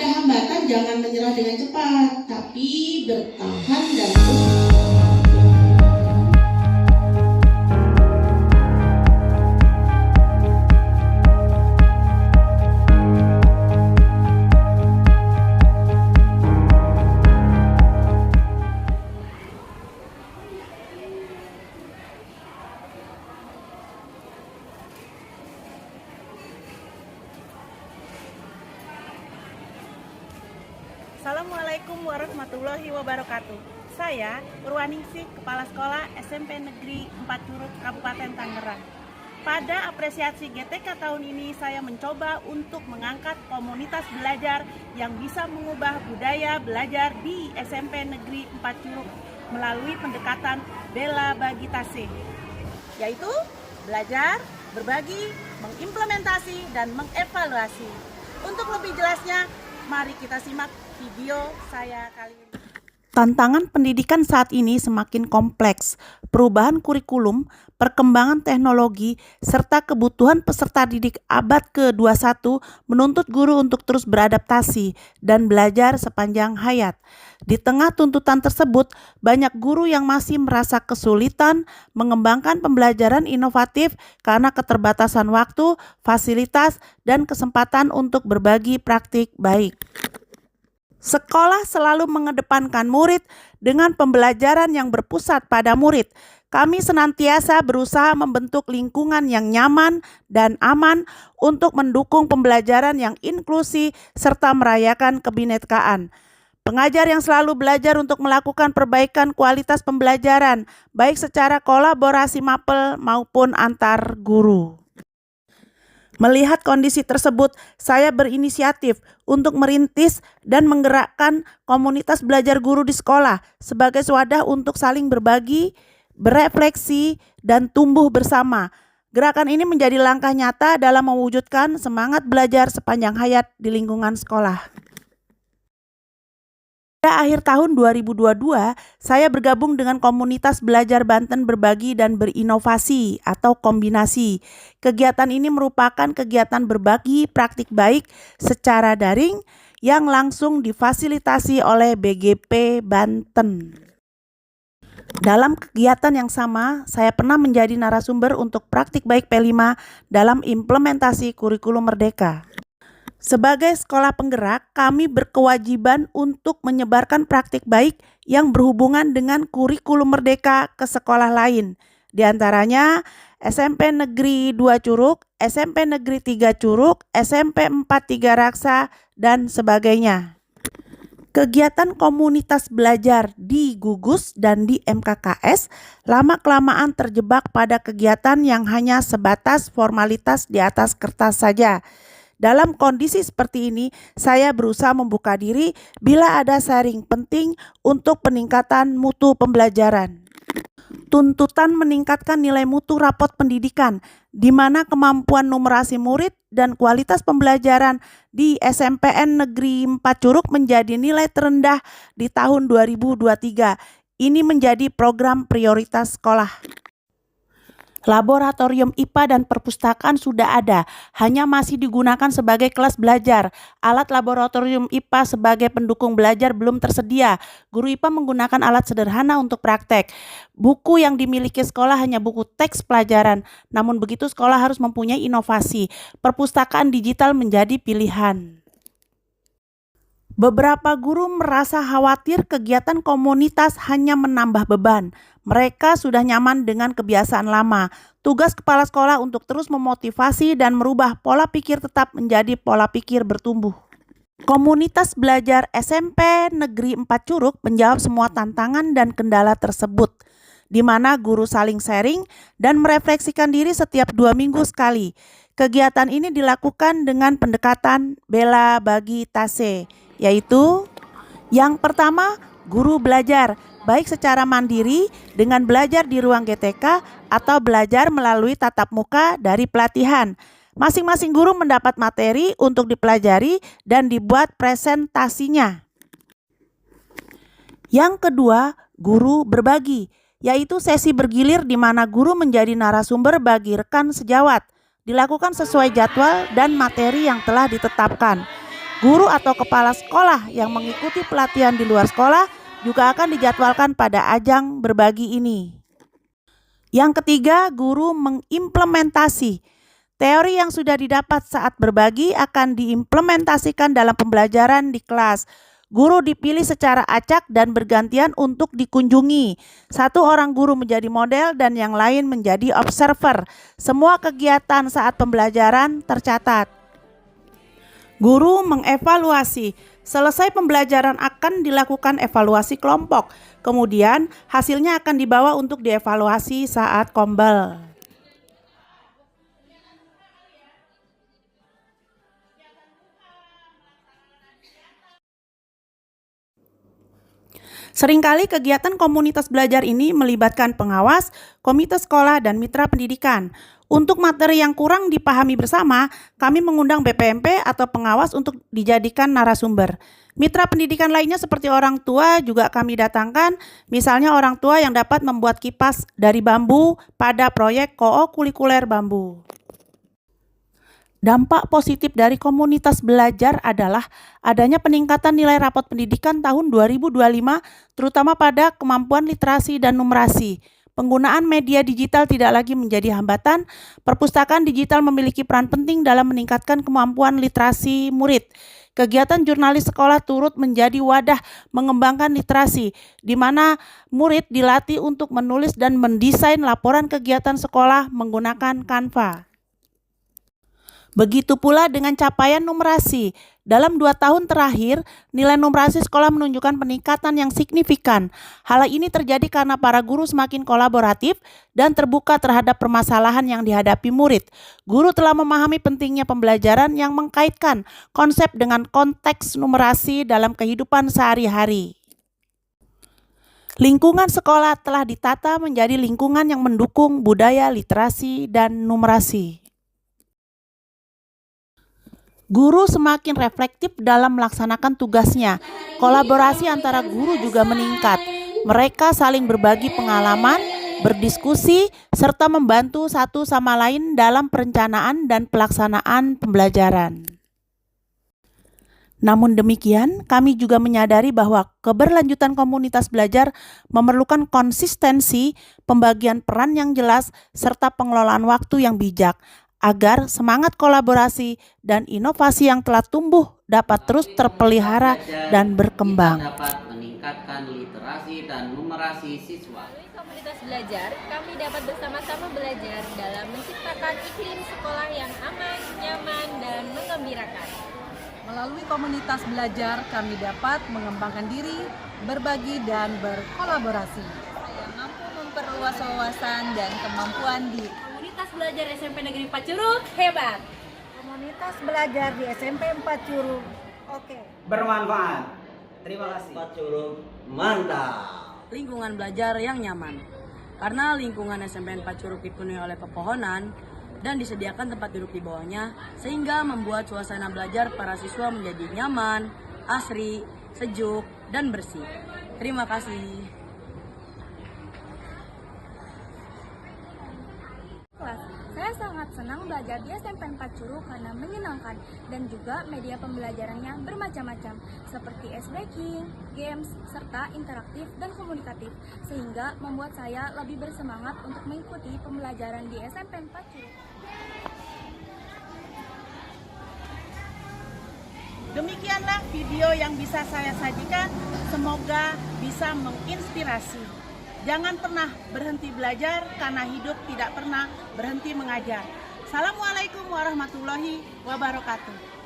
ada hambatan, jangan menyerah dengan cepat, tapi bertahan dan terus. Assalamualaikum warahmatullahi wabarakatuh. Saya Purwaningsih, Kepala Sekolah SMP Negeri 4 Curug, Kabupaten Tangerang. Pada apresiasi GTK tahun ini, saya mencoba untuk mengangkat komunitas belajar yang bisa mengubah budaya belajar di SMP Negeri 4 Curug melalui pendekatan Bela Bagi Tase, yaitu belajar, berbagi, mengimplementasi, dan mengevaluasi. Untuk lebih jelasnya, mari kita simak video saya kali ini. Tantangan pendidikan saat ini semakin kompleks. Perubahan kurikulum, perkembangan teknologi, serta kebutuhan peserta didik abad ke-21 menuntut guru untuk terus beradaptasi dan belajar sepanjang hayat. Di tengah tuntutan tersebut, banyak guru yang masih merasa kesulitan mengembangkan pembelajaran inovatif karena keterbatasan waktu, fasilitas, dan kesempatan untuk berbagi praktik baik. Sekolah selalu mengedepankan murid dengan pembelajaran yang berpusat pada murid. Kami senantiasa berusaha membentuk lingkungan yang nyaman dan aman untuk mendukung pembelajaran yang inklusi serta merayakan kebinekaan. Pengajar yang selalu belajar untuk melakukan perbaikan kualitas pembelajaran, baik secara kolaborasi mapel maupun antar guru. Melihat kondisi tersebut, saya berinisiatif untuk merintis dan menggerakkan komunitas belajar guru di sekolah sebagai wadah untuk saling berbagi, berefleksi, dan tumbuh bersama. Gerakan ini menjadi langkah nyata dalam mewujudkan semangat belajar sepanjang hayat di lingkungan sekolah. Pada akhir tahun 2022, saya bergabung dengan komunitas belajar Banten berbagi dan berinovasi atau kombinasi. Kegiatan ini merupakan kegiatan berbagi praktik baik secara daring yang langsung difasilitasi oleh BGP Banten. Dalam kegiatan yang sama, saya pernah menjadi narasumber untuk praktik baik P5 dalam implementasi kurikulum Merdeka. Sebagai sekolah penggerak, kami berkewajiban untuk menyebarkan praktik baik yang berhubungan dengan kurikulum Merdeka ke sekolah lain. Di antaranya SMP Negeri 2 Curug, SMP Negeri 3 Curug, SMP 4 Tiga Raksa, dan sebagainya. Kegiatan komunitas belajar di Gugus dan di MKKS lama-kelamaan terjebak pada kegiatan yang hanya sebatas formalitas di atas kertas saja. Dalam kondisi seperti ini, saya berusaha membuka diri bila ada sharing penting untuk peningkatan mutu pembelajaran. Tuntutan meningkatkan nilai mutu rapot pendidikan, di mana kemampuan numerasi murid dan kualitas pembelajaran di SMPN Negeri 4 Curug menjadi nilai terendah di tahun 2023. Ini menjadi program prioritas sekolah. Laboratorium IPA dan perpustakaan sudah ada, hanya masih digunakan sebagai kelas belajar. Alat laboratorium IPA sebagai pendukung belajar belum tersedia. Guru IPA menggunakan alat sederhana untuk praktek. Buku yang dimiliki sekolah hanya buku teks pelajaran. Namun begitu, sekolah harus mempunyai inovasi. Perpustakaan digital menjadi pilihan. Beberapa guru merasa khawatir kegiatan komunitas hanya menambah beban. Mereka sudah nyaman dengan kebiasaan lama. Tugas kepala sekolah untuk terus memotivasi dan merubah pola pikir tetap menjadi pola pikir bertumbuh. Komunitas belajar SMP Negeri 4 Curug menjawab semua tantangan dan kendala tersebut, di mana guru saling sharing dan merefleksikan diri setiap 2 minggu sekali. Kegiatan ini dilakukan dengan pendekatan Bela Bagi Tase, yaitu yang pertama, guru belajar, baik secara mandiri dengan belajar di ruang GTK atau belajar melalui tatap muka dari pelatihan. Masing-masing guru mendapat materi untuk dipelajari dan dibuat presentasinya. Yang kedua, guru berbagi, yaitu sesi bergilir di mana guru menjadi narasumber bagi rekan sejawat. Dilakukan sesuai jadwal dan materi yang telah ditetapkan. Guru atau kepala sekolah yang mengikuti pelatihan di luar sekolah juga akan dijadwalkan pada ajang berbagi ini. Yang ketiga, guru mengimplementasi. Teori yang sudah didapat saat berbagi akan diimplementasikan dalam pembelajaran di kelas. Guru dipilih secara acak dan bergantian untuk dikunjungi. Satu orang guru menjadi model dan yang lain menjadi observer. Semua kegiatan saat pembelajaran tercatat. Guru mengevaluasi. Selesai pembelajaran akan dilakukan evaluasi kelompok. Kemudian hasilnya akan dibawa untuk dievaluasi saat kombel. Seringkali kegiatan komunitas belajar ini melibatkan pengawas, komite sekolah, dan mitra pendidikan. Untuk materi yang kurang dipahami bersama, kami mengundang BPMP atau pengawas untuk dijadikan narasumber. Mitra pendidikan lainnya seperti orang tua juga kami datangkan, misalnya orang tua yang dapat membuat kipas dari bambu pada proyek kokulikuler bambu. Dampak positif dari komunitas belajar adalah adanya peningkatan nilai rapot pendidikan tahun 2025 terutama pada kemampuan literasi dan numerasi. Penggunaan media digital tidak lagi menjadi hambatan. Perpustakaan digital memiliki peran penting dalam meningkatkan kemampuan literasi murid. Kegiatan jurnalis sekolah turut menjadi wadah mengembangkan literasi, di mana murid dilatih untuk menulis dan mendesain laporan kegiatan sekolah menggunakan Canva. Begitu pula dengan capaian numerasi. Dalam 2 tahun terakhir, nilai numerasi sekolah menunjukkan peningkatan yang signifikan. Hal ini terjadi karena para guru semakin kolaboratif dan terbuka terhadap permasalahan yang dihadapi murid. Guru telah memahami pentingnya pembelajaran yang mengkaitkan konsep dengan konteks numerasi dalam kehidupan sehari-hari. Lingkungan sekolah telah ditata menjadi lingkungan yang mendukung budaya literasi dan numerasi. Guru semakin reflektif dalam melaksanakan tugasnya. Kolaborasi antara guru juga meningkat. Mereka saling berbagi pengalaman, berdiskusi, serta membantu satu sama lain dalam perencanaan dan pelaksanaan pembelajaran. Namun demikian, kami juga menyadari bahwa keberlanjutan komunitas belajar memerlukan konsistensi, pembagian peran yang jelas, serta pengelolaan waktu yang bijak, agar semangat kolaborasi dan inovasi yang telah tumbuh dapat terus terpelihara dan berkembang. Dapat meningkatkan literasi dan numerasi siswa. Melalui komunitas belajar, kami dapat bersama-sama belajar dalam menciptakan iklim sekolah yang aman, nyaman, dan menggembirakan. Melalui komunitas belajar, kami dapat mengembangkan diri, berbagi, dan berkolaborasi. Saya mampu memperluas wawasan dan kemampuan di Komunitas Belajar SMP Negeri 4 Curug hebat. Komunitas belajar di SMP 4 Curug oke. Bermanfaat. Terima kasih. 4 Curug mantap. Lingkungan belajar yang nyaman. Karena lingkungan SMP 4 Curug dipenuhi oleh pepohonan dan disediakan tempat duduk di bawahnya, sehingga membuat suasana belajar para siswa menjadi nyaman, asri, sejuk, dan bersih. Terima kasih. Saya sangat senang belajar di SMP 4 Curug karena menyenangkan dan juga media pembelajarannya bermacam-macam seperti ice-breaking, games, serta interaktif dan komunikatif sehingga membuat saya lebih bersemangat untuk mengikuti pembelajaran di SMP 4 Curug. Demikianlah video yang bisa saya sajikan, semoga bisa menginspirasi. Jangan pernah berhenti belajar karena hidup tidak pernah berhenti mengajar. Assalamualaikum warahmatullahi wabarakatuh.